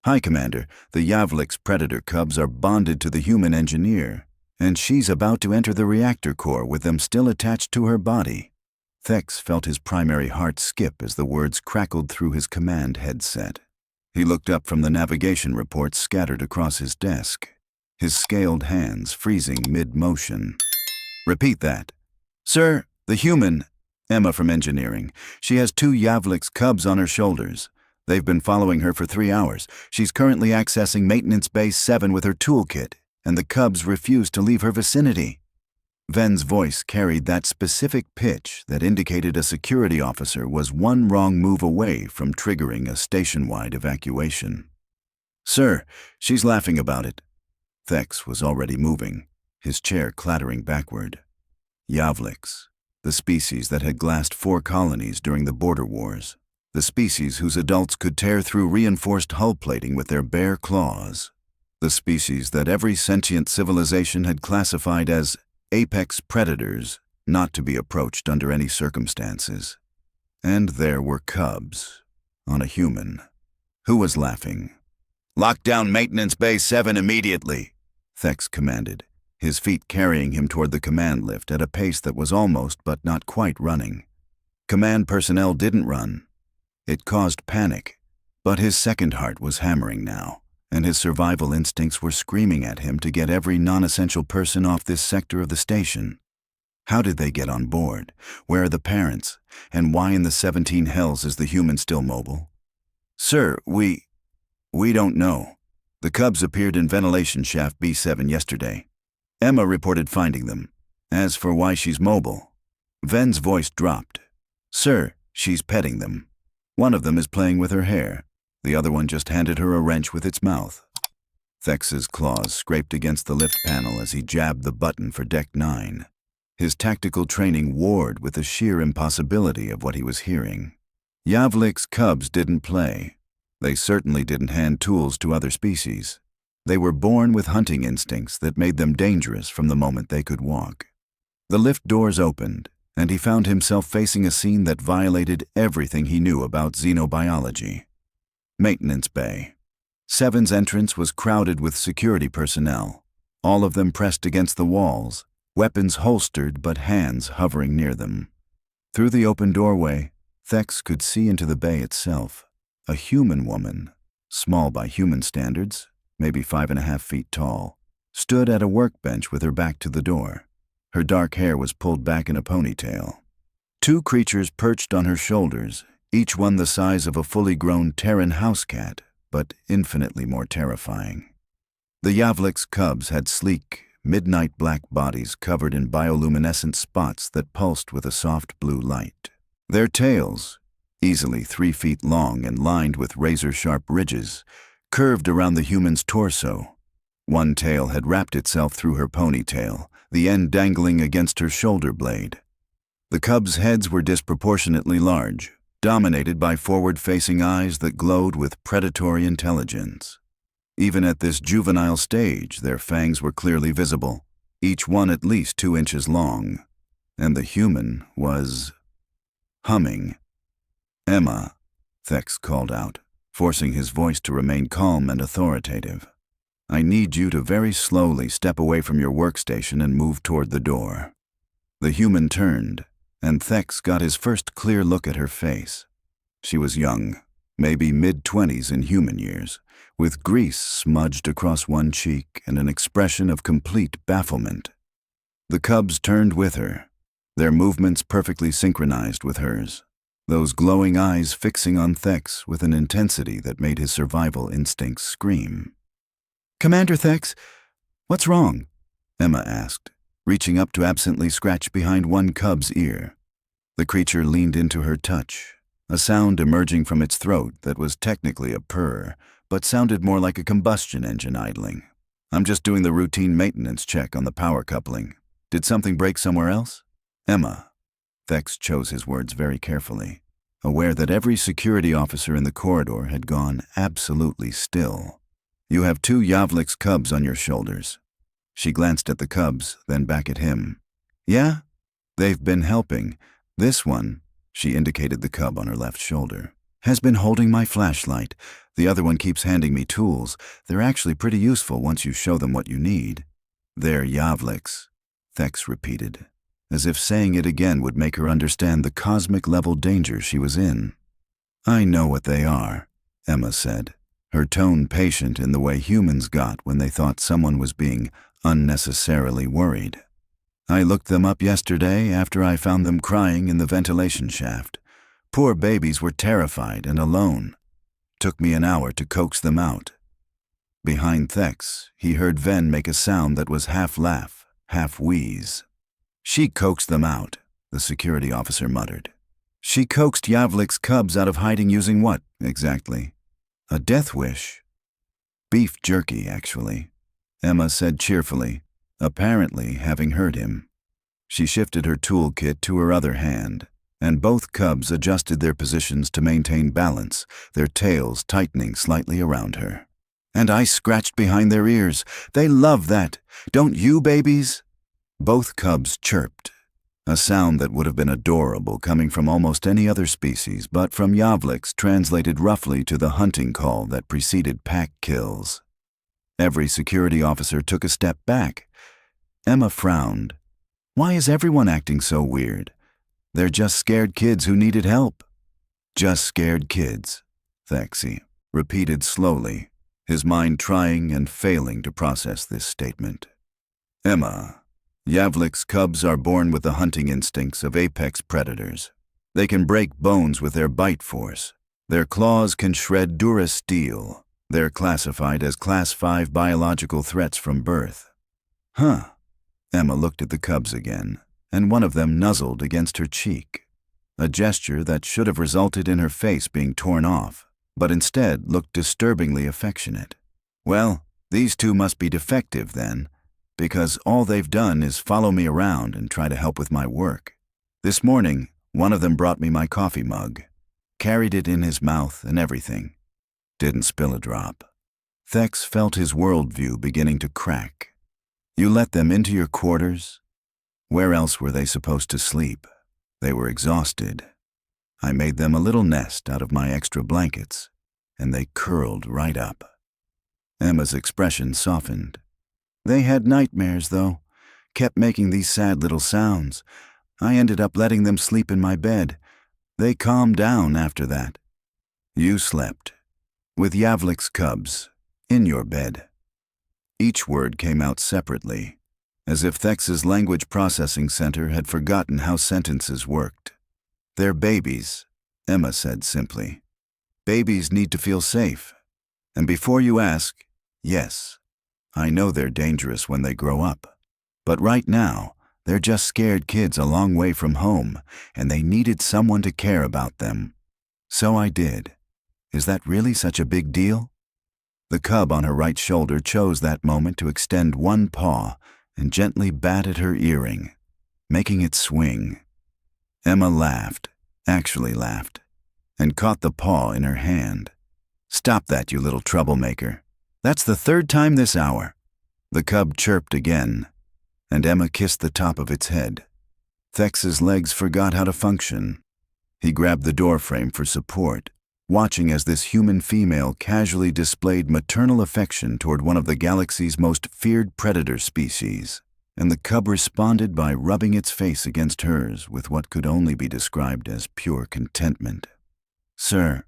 Hi, Commander. The Yavlik's predator cubs are bonded to the human engineer, and she's about to enter the reactor core with them still attached to her body. Thex felt his primary heart skip as the words crackled through his command headset. He looked up from the navigation reports scattered across his desk, his scaled hands freezing mid-motion. Repeat that. Sir, the human, Emma from engineering. She has 2 Yavlik's cubs on her shoulders. They've been following her for 3 hours. She's currently accessing Maintenance Bay 7 with her toolkit, and the cubs refuse to leave her vicinity. Ven's voice carried that specific pitch that indicated a security officer was one wrong move away from triggering a station-wide evacuation. Sir, she's laughing about it. Thex was already moving, his chair clattering backward. Yavliks, the species that had glassed 4 colonies during the border wars. The species whose adults could tear through reinforced hull plating with their bare claws. The species that every sentient civilization had classified as apex predators, not to be approached under any circumstances. And there were cubs, on a human. Who was laughing? Lock down Maintenance Bay 7 immediately, Thex commanded, his feet carrying him toward the command lift at a pace that was almost but not quite running. Command personnel didn't run. It caused panic, but his second heart was hammering now, and his survival instincts were screaming at him to get every non-essential person off this sector of the station. How did they get on board? Where are the parents? And why in the 17 hells is the human still mobile? Sir, we don't know. The cubs appeared in ventilation shaft B7 yesterday. Emma reported finding them. As for why she's mobile, Ven's voice dropped. Sir, she's petting them. One of them is playing with her hair. The other one just handed her a wrench with its mouth. Thex's claws scraped against the lift panel as he jabbed the button for Deck 9. His tactical training warred with the sheer impossibility of what he was hearing. Yavlik's cubs didn't play. They certainly didn't hand tools to other species. They were born with hunting instincts that made them dangerous from the moment they could walk. The lift doors opened, and he found himself facing a scene that violated everything he knew about xenobiology. Maintenance Bay. 7's entrance was crowded with security personnel, all of them pressed against the walls, weapons holstered but hands hovering near them. Through the open doorway, Thex could see into the bay itself. A human woman, small by human standards, maybe 5.5 feet tall, stood at a workbench with her back to the door. Her dark hair was pulled back in a ponytail. 2 creatures perched on her shoulders, each one the size of a fully grown Terran house cat, but infinitely more terrifying. The Yavlik's cubs had sleek, midnight black bodies covered in bioluminescent spots that pulsed with a soft blue light. Their tails, easily 3 feet long and lined with razor-sharp ridges, curved around the human's torso. One tail had wrapped itself through her ponytail, the end dangling against her shoulder blade. The cubs' heads were disproportionately large, dominated by forward-facing eyes that glowed with predatory intelligence. Even at this juvenile stage, their fangs were clearly visible, each one at least 2 inches long, and the human was humming. Emma, Thex called out, forcing his voice to remain calm and authoritative. I need you to very slowly step away from your workstation and move toward the door. The human turned, and Thex got his first clear look at her face. She was young, maybe mid-20s in human years, with grease smudged across one cheek and an expression of complete bafflement. The cubs turned with her, their movements perfectly synchronized with hers, those glowing eyes fixing on Thex with an intensity that made his survival instincts scream. Commander Thex, what's wrong? Emma asked, reaching up to absently scratch behind one cub's ear. The creature leaned into her touch, a sound emerging from its throat that was technically a purr, but sounded more like a combustion engine idling. I'm just doing the routine maintenance check on the power coupling. Did something break somewhere else? Emma. Thex chose his words very carefully, aware that every security officer in the corridor had gone absolutely still. You have 2 Yavlik's cubs on your shoulders. She glanced at the cubs, then back at him. Yeah? They've been helping. This one, she indicated the cub on her left shoulder, has been holding my flashlight. The other one keeps handing me tools. They're actually pretty useful once you show them what you need. They're Yavliks, Thex repeated, as if saying it again would make her understand the cosmic-level danger she was in. I know what they are, Emma said, her tone patient in the way humans got when they thought someone was being unnecessarily worried. I looked them up yesterday after I found them crying in the ventilation shaft. Poor babies were terrified and alone. Took me an hour to coax them out. Behind Thex, he heard Ven make a sound that was half laugh, half wheeze. She coaxed them out, the security officer muttered. She coaxed Yavlik's cubs out of hiding using what, exactly? A death wish? Beef jerky, actually, Emma said cheerfully, apparently having heard him. She shifted her toolkit to her other hand, and both cubs adjusted their positions to maintain balance, their tails tightening slightly around her. And I scratched behind their ears. They love that. Don't you, babies? Both cubs chirped, a sound that would have been adorable coming from almost any other species, but from Yavliks translated roughly to the hunting call that preceded pack kills. Every security officer took a step back. Emma frowned. Why is everyone acting so weird? They're just scared kids who needed help. Just scared kids, Thexy repeated slowly, his mind trying and failing to process this statement. Emma, Yavlik's cubs are born with the hunting instincts of apex predators. They can break bones with their bite force. Their claws can shred dura steel. They're classified as Class 5 biological threats from birth. Huh. Emma looked at the cubs again, and one of them nuzzled against her cheek, a gesture that should have resulted in her face being torn off, but instead looked disturbingly affectionate. Well, these two must be defective then, because all they've done is follow me around and try to help with my work. This morning, one of them brought me my coffee mug, carried it in his mouth and everything. Didn't spill a drop. Thex felt his worldview beginning to crack. You let them into your quarters? Where else were they supposed to sleep? They were exhausted. I made them a little nest out of my extra blankets, and they curled right up. Emma's expression softened. They had nightmares, though. Kept making these sad little sounds. I ended up letting them sleep in my bed. They calmed down after that. You slept, with Yavlik's cubs, in your bed. Each word came out separately, as if Thex's language processing center had forgotten how sentences worked. They're babies, Emma said simply. Babies need to feel safe. And before you ask, yes, I know they're dangerous when they grow up. But right now, they're just scared kids a long way from home, and they needed someone to care about them. So I did. Is that really such a big deal? The cub on her right shoulder chose that moment to extend one paw and gently bat at her earring, making it swing. Emma laughed, actually laughed, and caught the paw in her hand. Stop that, you little troublemaker. That's the third time this hour. The cub chirped again, and Emma kissed the top of its head. Thex's legs forgot how to function. He grabbed the doorframe for support, watching as this human female casually displayed maternal affection toward one of the galaxy's most feared predator species, and the cub responded by rubbing its face against hers with what could only be described as pure contentment. Sir,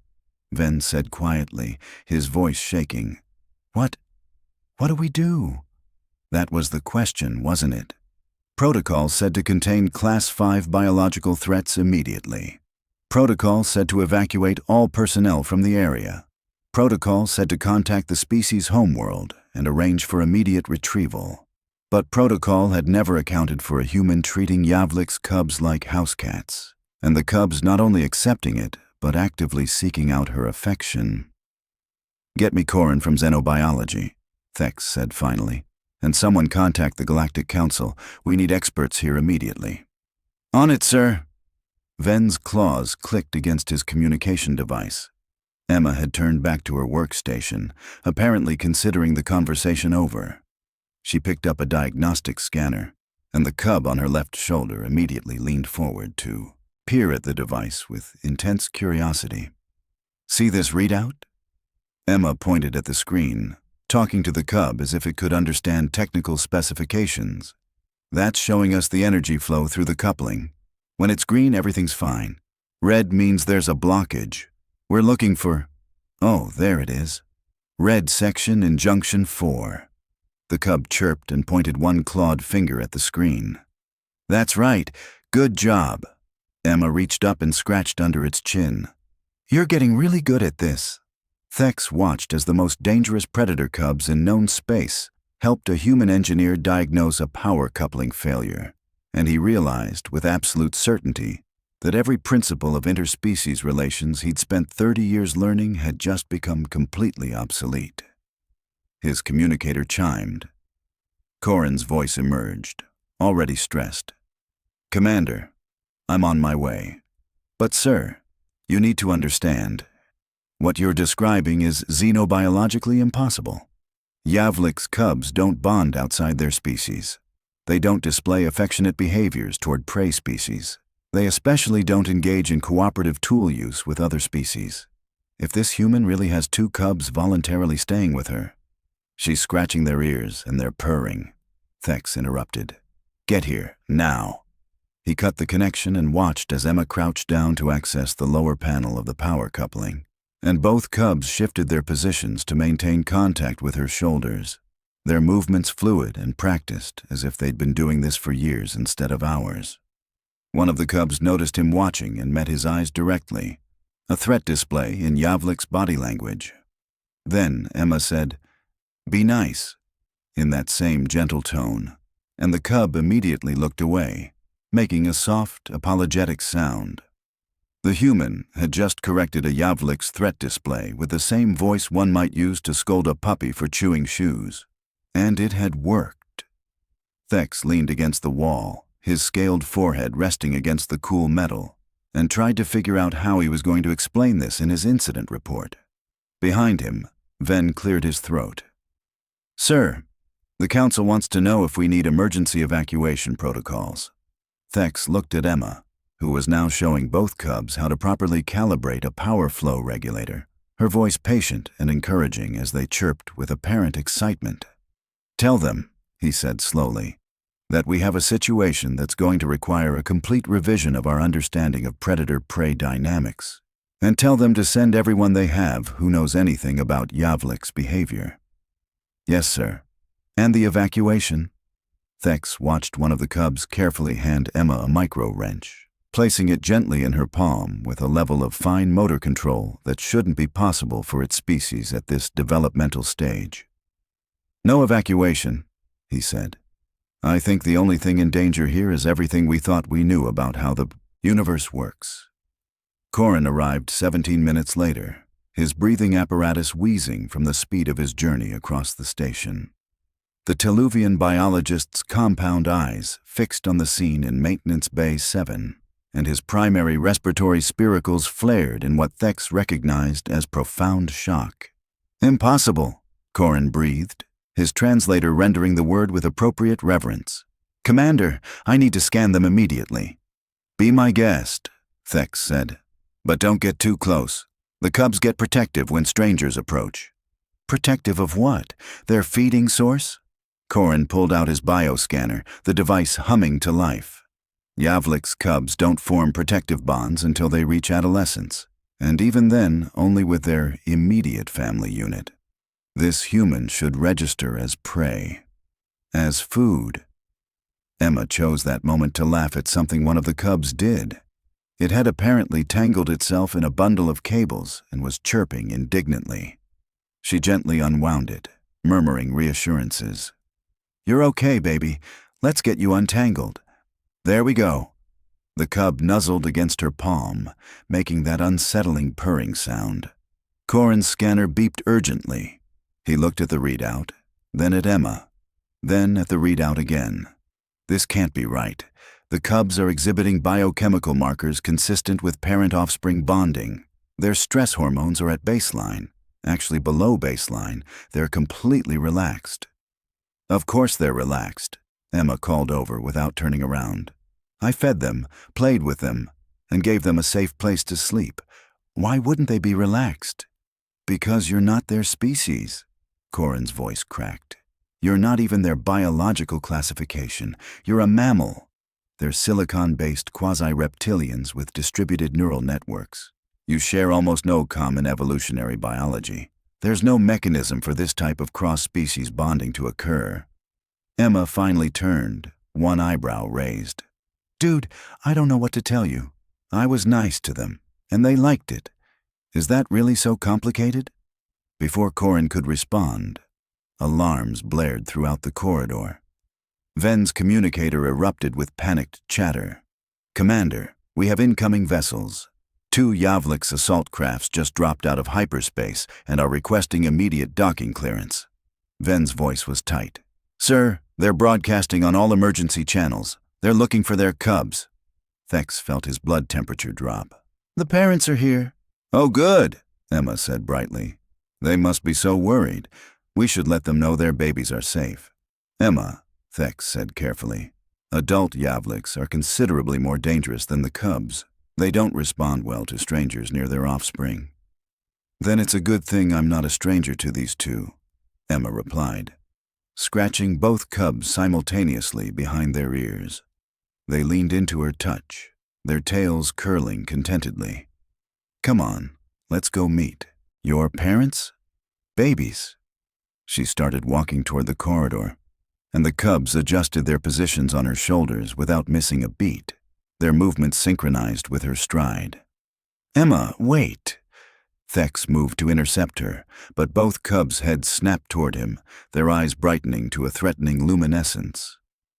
Ven said quietly, his voice shaking. What do we do? That was the question, wasn't it? Protocol said to contain Class 5 biological threats immediately. Protocol said to evacuate all personnel from the area. Protocol said to contact the species' homeworld and arrange for immediate retrieval. But Protocol had never accounted for a human treating Yavlik's cubs like house cats, and the cubs not only accepting it, but actively seeking out her affection. Get me Corin from xenobiology, Thex said finally, and someone contact the Galactic Council. We need experts here immediately. On it, sir. Ven's claws clicked against his communication device. Emma had turned back to her workstation, apparently considering the conversation over. She picked up a diagnostic scanner, and the cub on her left shoulder immediately leaned forward to peer at the device with intense curiosity. See this readout? Emma pointed at the screen, talking to the cub as if it could understand technical specifications. That's showing us the energy flow through the coupling. When it's green, everything's fine. Red means there's a blockage. We're looking for... Oh, there it is. Red section in junction 4. The cub chirped and pointed one clawed finger at the screen. That's right. Good job. Emma reached up and scratched under its chin. You're getting really good at this. Thex watched as the most dangerous predator cubs in known space helped a human engineer diagnose a power coupling failure, and he realized with absolute certainty that every principle of interspecies relations he'd spent 30 years learning had just become completely obsolete. His communicator chimed. Corin's voice emerged, already stressed. Commander, I'm on my way. But sir, you need to understand. What you're describing is xenobiologically impossible. Yavlik's cubs don't bond outside their species. They don't display affectionate behaviors toward prey species. They especially don't engage in cooperative tool use with other species. If this human really has 2 cubs voluntarily staying with her... She's scratching their ears and they're purring. Thex interrupted. Get here, now. He cut the connection and watched as Emma crouched down to access the lower panel of the power coupling, and both cubs shifted their positions to maintain contact with her shoulders, their movements fluid and practiced as if they'd been doing this for years instead of hours. One of the cubs noticed him watching and met his eyes directly, a threat display in Yavlik's body language. Then Emma said, "Be nice," in that same gentle tone, and the cub immediately looked away, making a soft, apologetic sound. The human had just corrected a Yavlik's threat display with the same voice one might use to scold a puppy for chewing shoes. And it had worked. Thex leaned against the wall, his scaled forehead resting against the cool metal, and tried to figure out how he was going to explain this in his incident report. Behind him, Ven cleared his throat. Sir, the Council wants to know if we need emergency evacuation protocols. Thex looked at Emma, who was now showing both cubs how to properly calibrate a power flow regulator, her voice patient and encouraging as they chirped with apparent excitement. Tell them, he said slowly, that we have a situation that's going to require a complete revision of our understanding of predator-prey dynamics, and tell them to send everyone they have who knows anything about Yavlik's behavior. Yes, sir. And the evacuation? Thex watched one of the cubs carefully hand Emma a micro-wrench, placing it gently in her palm with a level of fine motor control that shouldn't be possible for its species at this developmental stage. No evacuation, he said. I think the only thing in danger here is everything we thought we knew about how the universe works. Corin arrived 17 minutes later, his breathing apparatus wheezing from the speed of his journey across the station. The Teluvian biologist's compound eyes fixed on the scene in Maintenance Bay 7, and his primary respiratory spiracles flared in what Thex recognized as profound shock. Impossible, Corin breathed, his translator rendering the word with appropriate reverence. Commander, I need to scan them immediately. Be my guest, Thex said. But don't get too close. The cubs get protective when strangers approach. Protective of what? Their feeding source? Corin pulled out his bioscanner, the device humming to life. Yavlik's cubs don't form protective bonds until they reach adolescence, and even then only with their immediate family unit. This human should register as prey, as food. Emma chose that moment to laugh at something one of the cubs did. It had apparently tangled itself in a bundle of cables and was chirping indignantly. She gently unwound it, murmuring reassurances. You're okay, baby. Let's get you untangled. There we go. The cub nuzzled against her palm, making that unsettling purring sound. Corin's scanner beeped urgently. He looked at the readout, then at Emma, then at the readout again. This can't be right. The cubs are exhibiting biochemical markers consistent with parent-offspring bonding. Their stress hormones are at baseline, actually below baseline. They're completely relaxed. Of course they're relaxed, Emma called over without turning around. I fed them, played with them, and gave them a safe place to sleep. Why wouldn't they be relaxed? Because you're not their species. Corin's voice cracked. You're not even their biological classification. You're a mammal. They're silicon-based quasi-reptilians with distributed neural networks. You share almost no common evolutionary biology. There's no mechanism for this type of cross-species bonding to occur. Emma finally turned, one eyebrow raised. Dude, I don't know what to tell you. I was nice to them, and they liked it. Is that really so complicated? Before Corin could respond, alarms blared throughout the corridor. Ven's communicator erupted with panicked chatter. Commander, we have incoming vessels. 2 Yavlik's assault crafts just dropped out of hyperspace and are requesting immediate docking clearance. Ven's voice was tight. Sir, they're broadcasting on all emergency channels. They're looking for their cubs. Thex felt his blood temperature drop. The parents are here. Oh, good, Emma said brightly. They must be so worried. We should let them know their babies are safe. Emma, Thex said carefully, adult Yavliks are considerably more dangerous than the cubs. They don't respond well to strangers near their offspring. Then it's a good thing I'm not a stranger to these 2, Emma replied, scratching both cubs simultaneously behind their ears. They leaned into her touch, their tails curling contentedly. Come on, let's go meet. Your parents? Babies. She started walking toward the corridor, and the cubs adjusted their positions on her shoulders without missing a beat, their movements synchronized with her stride. Emma, wait! Thex moved to intercept her, but both cubs' heads snapped toward him, their eyes brightening to a threatening luminescence.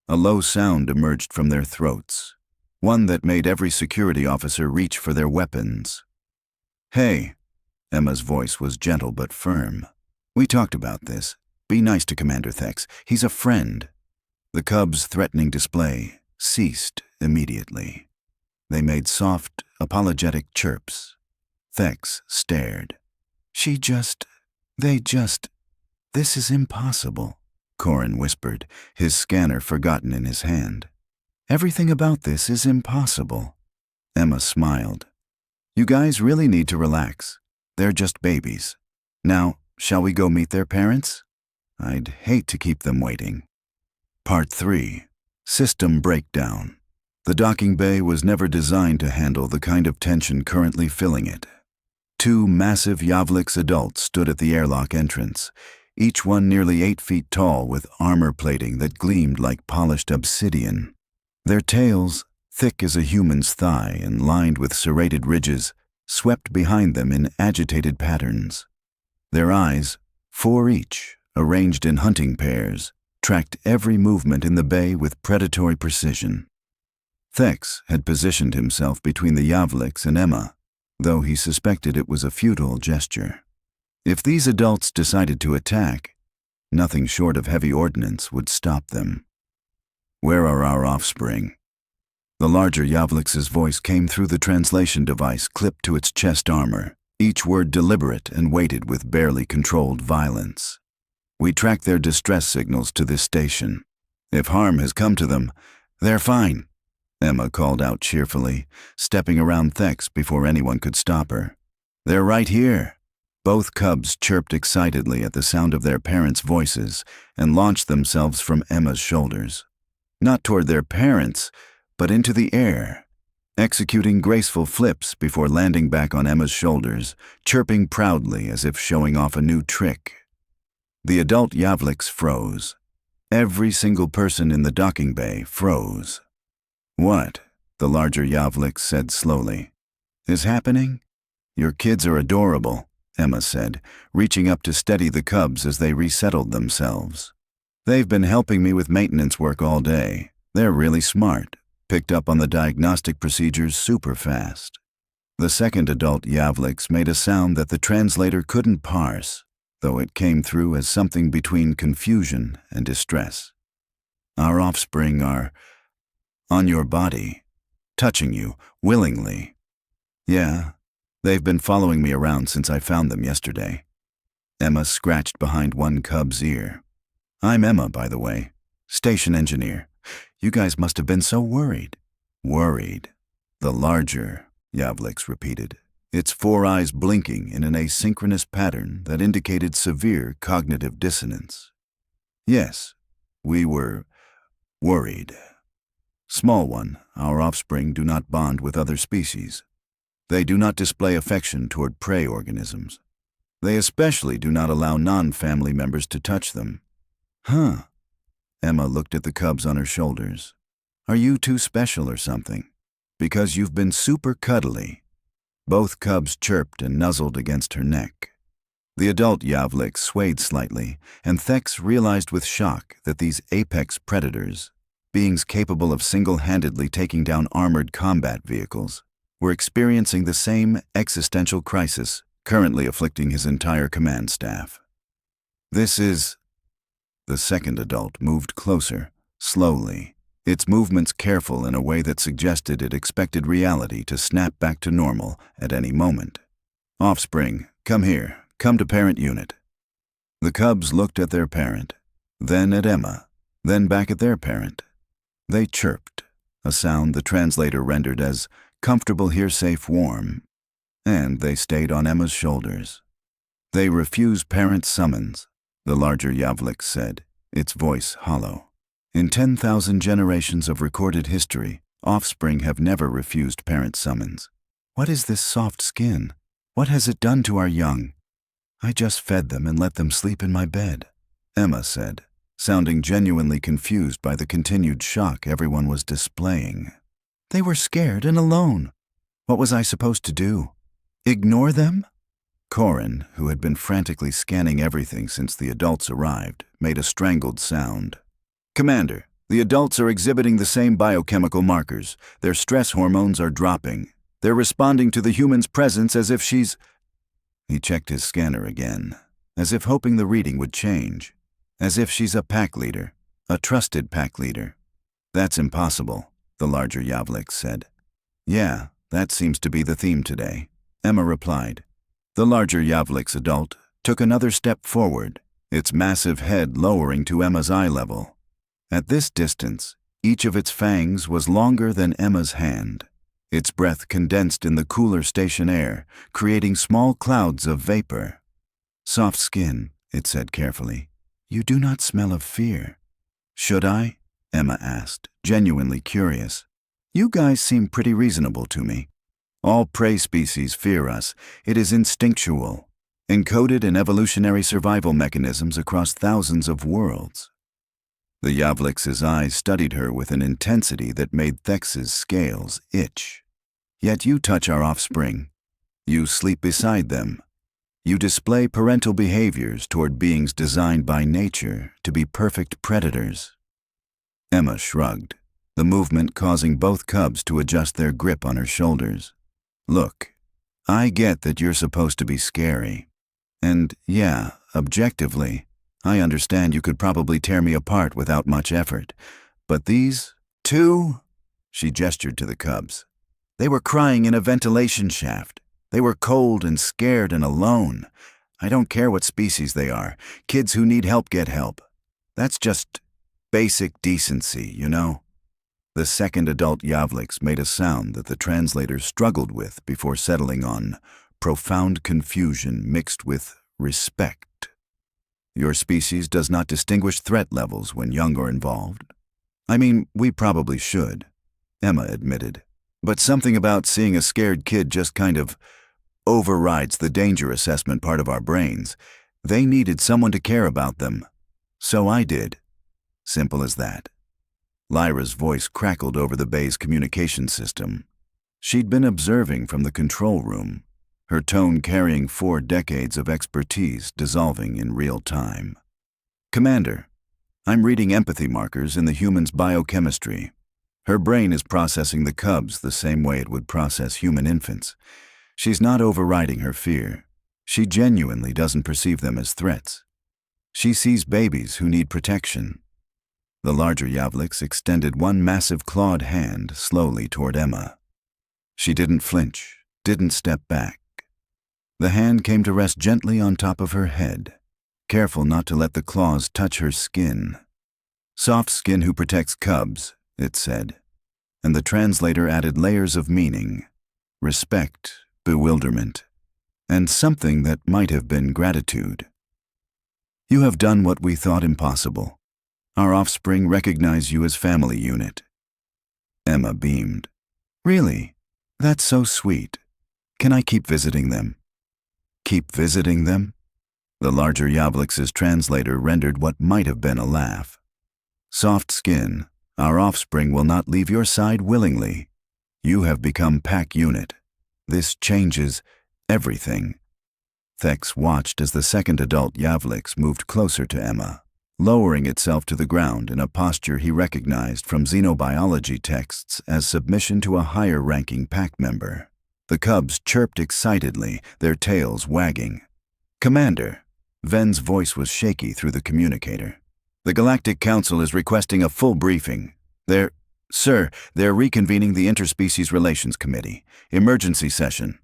A low sound emerged from their throats, one that made every security officer reach for their weapons. Hey, Emma's voice was gentle but firm. We talked about this. Be nice to Commander Thex. He's a friend. The cubs' threatening display ceased immediately. They made soft, apologetic chirps. Thex stared. This is impossible, Corin whispered, his scanner forgotten in his hand. Everything about this is impossible. Emma smiled. You guys really need to relax. They're just babies. Now, shall we go meet their parents? I'd hate to keep them waiting. Part 3. System Breakdown. The docking bay was never designed to handle the kind of tension currently filling it. 2 massive Yavliks adults stood at the airlock entrance, each one nearly 8 feet tall with armor plating that gleamed like polished obsidian. Their tails, thick as a human's thigh and lined with serrated ridges, swept behind them in agitated patterns. Their eyes, 4 each, arranged in hunting pairs, tracked every movement in the bay with predatory precision. Thex had positioned himself between the Yavliks and Emma, though he suspected it was a futile gesture. If these adults decided to attack, nothing short of heavy ordnance would stop them. Where are our offspring? The larger Yavliks' voice came through the translation device clipped to its chest armor, each word deliberate and weighted with barely controlled violence. We tracked their distress signals to this station. If harm has come to them, they're fine, Emma called out cheerfully, stepping around Thex before anyone could stop her. They're right here. Both cubs chirped excitedly at the sound of their parents' voices and launched themselves from Emma's shoulders. Not toward their parents, but into the air, executing graceful flips before landing back on Emma's shoulders, chirping proudly as if showing off a new trick. The adult Yavliks froze. Every single person in the docking bay froze. What? The larger Yavlik said slowly. Is happening? Your kids are adorable, Emma said, reaching up to steady the cubs as they resettled themselves. They've been helping me with maintenance work all day. They're really smart. Picked up on the diagnostic procedures super fast. The second adult Yavliks made a sound that the translator couldn't parse, though it came through as something between confusion and distress. Our offspring are on your body, touching you willingly. Yeah, they've been following me around since I found them yesterday. Emma scratched behind one cub's ear. I'm Emma, by the way, station engineer. You guys must have been so worried. Worried, the larger Yavliks repeated. its four eyes blinking in an asynchronous pattern that indicated severe cognitive dissonance. Yes, we were worried. Small one, our offspring do not bond with other species. They do not display affection toward prey organisms. They especially do not allow non-family members to touch them. Huh. Emma looked at the cubs on her shoulders. Are you too special or something? Because you've been super cuddly. Both cubs chirped and nuzzled against her neck. The adult Yavlik swayed slightly, and Thex realized with shock that these apex predators, beings capable of single-handedly taking down armored combat vehicles, were experiencing the same existential crisis currently afflicting his entire command staff. This is... The second adult moved closer, slowly, its movements careful in a way that suggested it expected reality to snap back to normal at any moment. Offspring, come here, come to parent unit. The cubs looked at their parent, then at Emma, then back at their parent. They chirped, a sound the translator rendered as comfortable here, safe, warm, and they stayed on Emma's shoulders. They refuse parent summons, the larger Yavlik said, its voice hollow. In 10,000 generations of recorded history, offspring have never refused parent summons. What is this soft skin? What has it done to our young? I just fed them and let them sleep in my bed, Emma said, sounding genuinely confused by the continued shock everyone was displaying. They were scared and alone. What was I supposed to do? Ignore them? Corin, who had been frantically scanning everything since the adults arrived, made a strangled sound. Commander, the adults are exhibiting the same biochemical markers. Their stress hormones are dropping. They're responding to the human's presence as if she's... He checked his scanner again, as if hoping the reading would change. As if she's a pack leader, a trusted pack leader. That's impossible, the larger Yavlik said. Yeah, that seems to be the theme today, Emma replied. The larger Yavlik's adult took another step forward, its massive head lowering to Emma's eye level. At this distance, each of its fangs was longer than Emma's hand. Its breath condensed in the cooler station air, creating small clouds of vapor. Soft skin, it said carefully. You do not smell of fear. Should I? Emma asked, genuinely curious. You guys seem pretty reasonable to me. All prey species fear us. It is instinctual, encoded in evolutionary survival mechanisms across thousands of worlds. The Yavlik's eyes studied her with an intensity that made Thex's scales itch. Yet you touch our offspring. You sleep beside them. You display parental behaviors toward beings designed by nature to be perfect predators. Emma shrugged, the movement causing both cubs to adjust their grip on her shoulders. Look, I get that you're supposed to be scary. And yeah, objectively, I understand you could probably tear me apart without much effort. But these two, she gestured to the cubs. They were crying in a ventilation shaft. They were cold and scared and alone. I don't care what species they are. Kids who need help get help. That's just basic decency, you know? The second adult Yavliks made a sound that the translator struggled with before settling on profound confusion mixed with respect. Your species does not distinguish threat levels when young are involved. I mean, we probably should, Emma admitted. But something about seeing a scared kid just kind of overrides the danger assessment part of our brains. They needed someone to care about them. So I did. Simple as that. Lyra's voice crackled over the bay's communication system. She'd been observing from the control room, her tone carrying 4 decades of expertise dissolving in real time. Commander, I'm reading empathy markers in the human's biochemistry. Her brain is processing the cubs the same way it would process human infants. She's not overriding her fear. She genuinely doesn't perceive them as threats. She sees babies who need protection. The larger Yavliks extended one massive clawed hand slowly toward Emma. She didn't flinch, didn't step back. The hand came to rest gently on top of her head, careful not to let the claws touch her skin. Soft skin who protects cubs, it said, and the translator added layers of meaning. Respect, bewilderment, and something that might have been gratitude. You have done what we thought impossible. Our offspring recognize you as family unit. Emma beamed. Really? That's so sweet. Can I keep visiting them? Keep visiting them? The larger Yavlix's translator rendered what might have been a laugh. Soft skin, our offspring will not leave your side willingly. You have become pack unit. This changes everything. Thex watched as the second adult Yavlix moved closer to Emma, lowering itself to the ground in a posture he recognized from xenobiology texts as submission to a higher-ranking pack member. The cubs chirped excitedly, their tails wagging. "Commander," Ven's voice was shaky through the communicator. "The Galactic Council is requesting a full briefing. They're reconvening the Interspecies Relations Committee. Emergency session."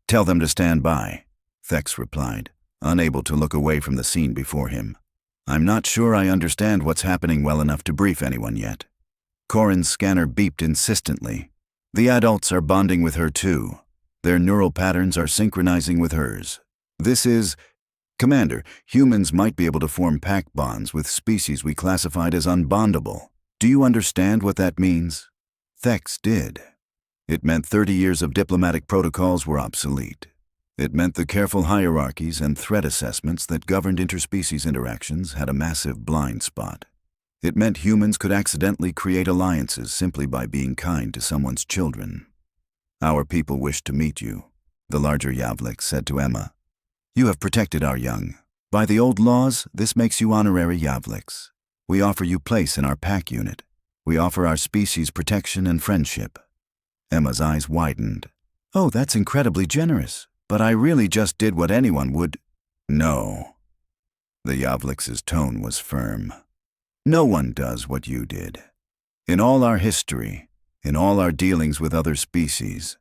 "Tell them to stand by," Thex replied, unable to look away from the scene before him. "I'm not sure I understand what's happening well enough to brief anyone yet." Corin's scanner beeped insistently. "The adults are bonding with her too. Their neural patterns are synchronizing with hers. This is... Commander, humans might be able to form pack bonds with species we classified as unbondable. Do you understand what that means?" Thex did. It meant 30 years of diplomatic protocols were obsolete. It meant the careful hierarchies and threat assessments that governed interspecies interactions had a massive blind spot. It meant humans could accidentally create alliances simply by being kind to someone's children. "Our people wish to meet you," the larger Yavlix said to Emma. "You have protected our young. By the old laws, this makes you honorary Yavlix. We offer you place in our pack unit. We offer our species protection and friendship." Emma's eyes widened. "Oh, that's incredibly generous. But I really just did what anyone would." "No." The Yavlix's tone was firm. "No one does what you did. In all our history, in all our dealings with other species,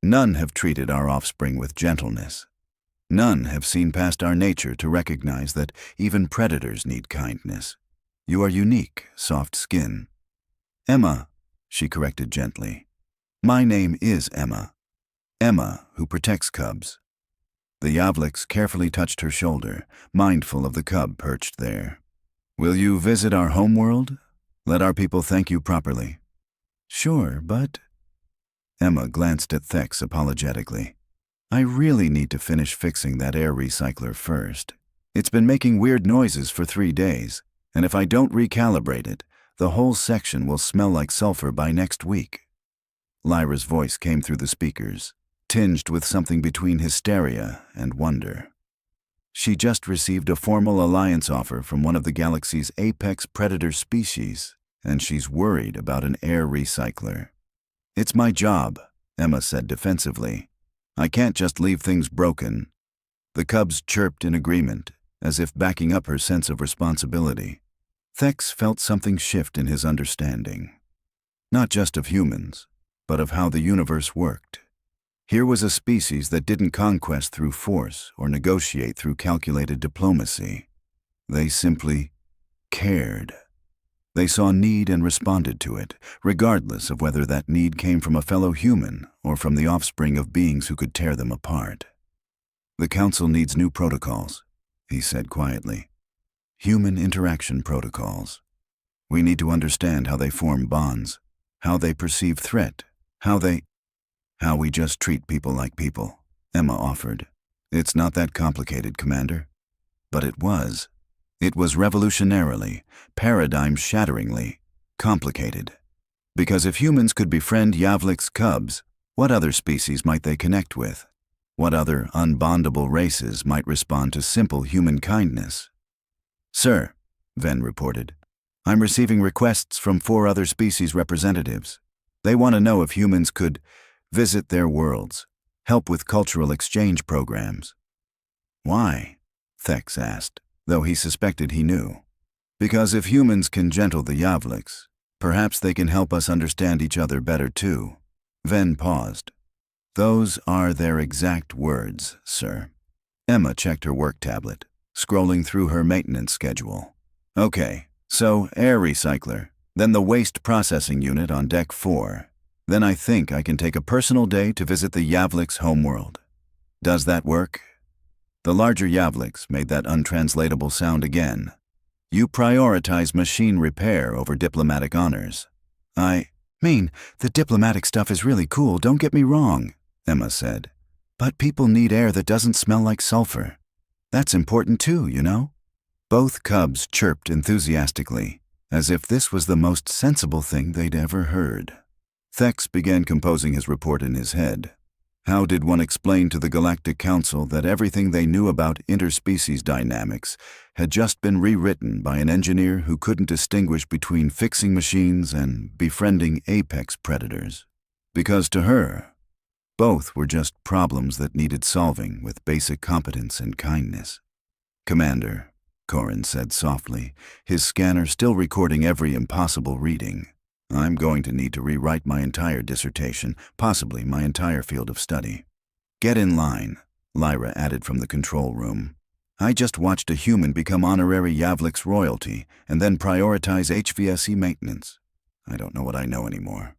none have treated our offspring with gentleness. None have seen past our nature to recognize that even predators need kindness. You are unique, soft skin." "Emma," she corrected gently. "My name is Emma. Emma, who protects cubs." The Yavlix carefully touched her shoulder, mindful of the cub perched there. "Will you visit our homeworld? Let our people thank you properly." "Sure, but..." Emma glanced at Thex apologetically. "I really need to finish fixing that air recycler first. It's been making weird noises for 3 days, and if I don't recalibrate it, the whole section will smell like sulfur by next week." Lyra's voice came through the speakers, tinged with something between hysteria and wonder. She just received a formal alliance offer from one of the galaxy's apex predator species, and she's worried about an air recycler. "It's my job," Emma said defensively. "I can't just leave things broken." The cubs chirped in agreement, as if backing up her sense of responsibility. Thex felt something shift in his understanding. Not just of humans, but of how the universe worked. Here was a species that didn't conquest through force or negotiate through calculated diplomacy. They simply cared. They saw need and responded to it, regardless of whether that need came from a fellow human or from the offspring of beings who could tear them apart. "The Council needs new protocols," he said quietly. "Human interaction protocols. We need to understand how they form bonds, how they perceive threat, how we just treat people like people," Emma offered. "It's not that complicated, Commander." But it was. It was revolutionarily, paradigm-shatteringly complicated. Because if humans could befriend Yavlix cubs, what other species might they connect with? What other unbondable races might respond to simple human kindness? "Sir," Ven reported, "I'm receiving requests from 4 other species representatives. They want to know if humans could visit their worlds, help with cultural exchange programs." "Why?" Thex asked, though he suspected he knew. "Because if humans can gentle the Yavlix, perhaps they can help us understand each other better too." Ven paused. "Those are their exact words, sir." Emma checked her work tablet, scrolling through her maintenance schedule. "Okay, so air recycler, then the waste processing unit on Deck 4. Then I think I can take a personal day to visit the Yavlik's homeworld. Does that work? The larger Yavliks made that untranslatable sound again. You prioritize machine repair over diplomatic honors. I mean, the diplomatic stuff is really cool, don't get me wrong, Emma said. But people need air that doesn't smell like sulfur. That's important too, you know? Both cubs chirped enthusiastically, as if this was the most sensible thing they'd ever heard. Thex began composing his report in his head. How did one explain to the Galactic Council that everything they knew about interspecies dynamics had just been rewritten by an engineer who couldn't distinguish between fixing machines and befriending apex predators? Because to her, both were just problems that needed solving with basic competence and kindness. "Commander," Corin said softly, his scanner still recording every impossible reading, "I'm going to need to rewrite my entire dissertation, possibly my entire field of study." "Get in line," Lyra added from the control room. "I just watched a human become honorary Yavlik's royalty and then prioritize HVSE maintenance. I don't know what I know anymore."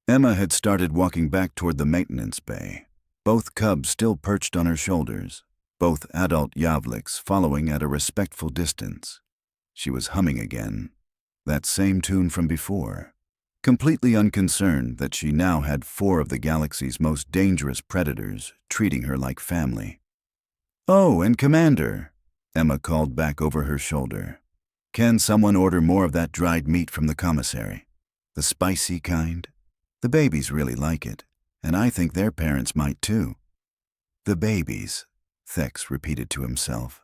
Emma had started walking back toward the maintenance bay, both cubs still perched on her shoulders, both adult Yavliks following at a respectful distance. She was humming again, that same tune from before, completely unconcerned that she now had 4 of the galaxy's most dangerous predators treating her like family. "Oh, and Commander," Emma called back over her shoulder, "can someone order more of that dried meat from the commissary? The spicy kind? The babies really like it, and I think their parents might too." "The babies," Thex repeated to himself.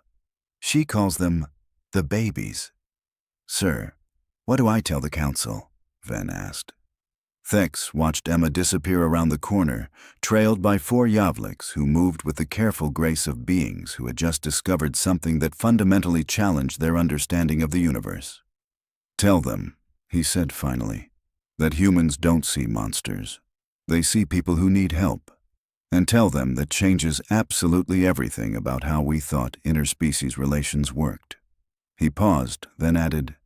"She calls them the babies." "Sir, what do I tell the council?" Ven asked. Thex watched Emma disappear around the corner, trailed by 4 Yavliks who moved with the careful grace of beings who had just discovered something that fundamentally challenged their understanding of the universe. "Tell them," he said finally, "that humans don't see monsters. They see people who need help. And tell them that changes absolutely everything about how we thought interspecies relations worked." He paused, then added,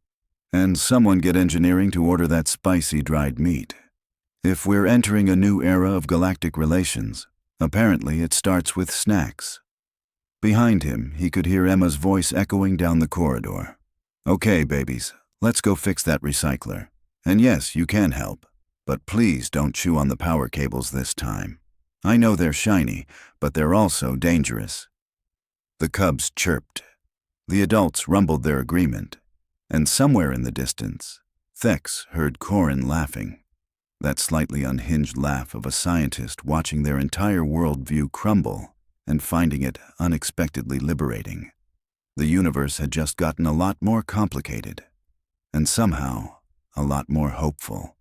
"And someone get engineering to order that spicy dried meat. If we're entering a new era of galactic relations, apparently it starts with snacks." Behind him, he could hear Emma's voice echoing down the corridor. "Okay, babies, let's go fix that recycler. And yes, you can help, but please don't chew on the power cables this time. I know they're shiny, but they're also dangerous." The cubs chirped. The adults rumbled their agreement. And somewhere in the distance, Thex heard Corin laughing. That slightly unhinged laugh of a scientist watching their entire worldview crumble and finding it unexpectedly liberating. The universe had just gotten a lot more complicated, and somehow a lot more hopeful.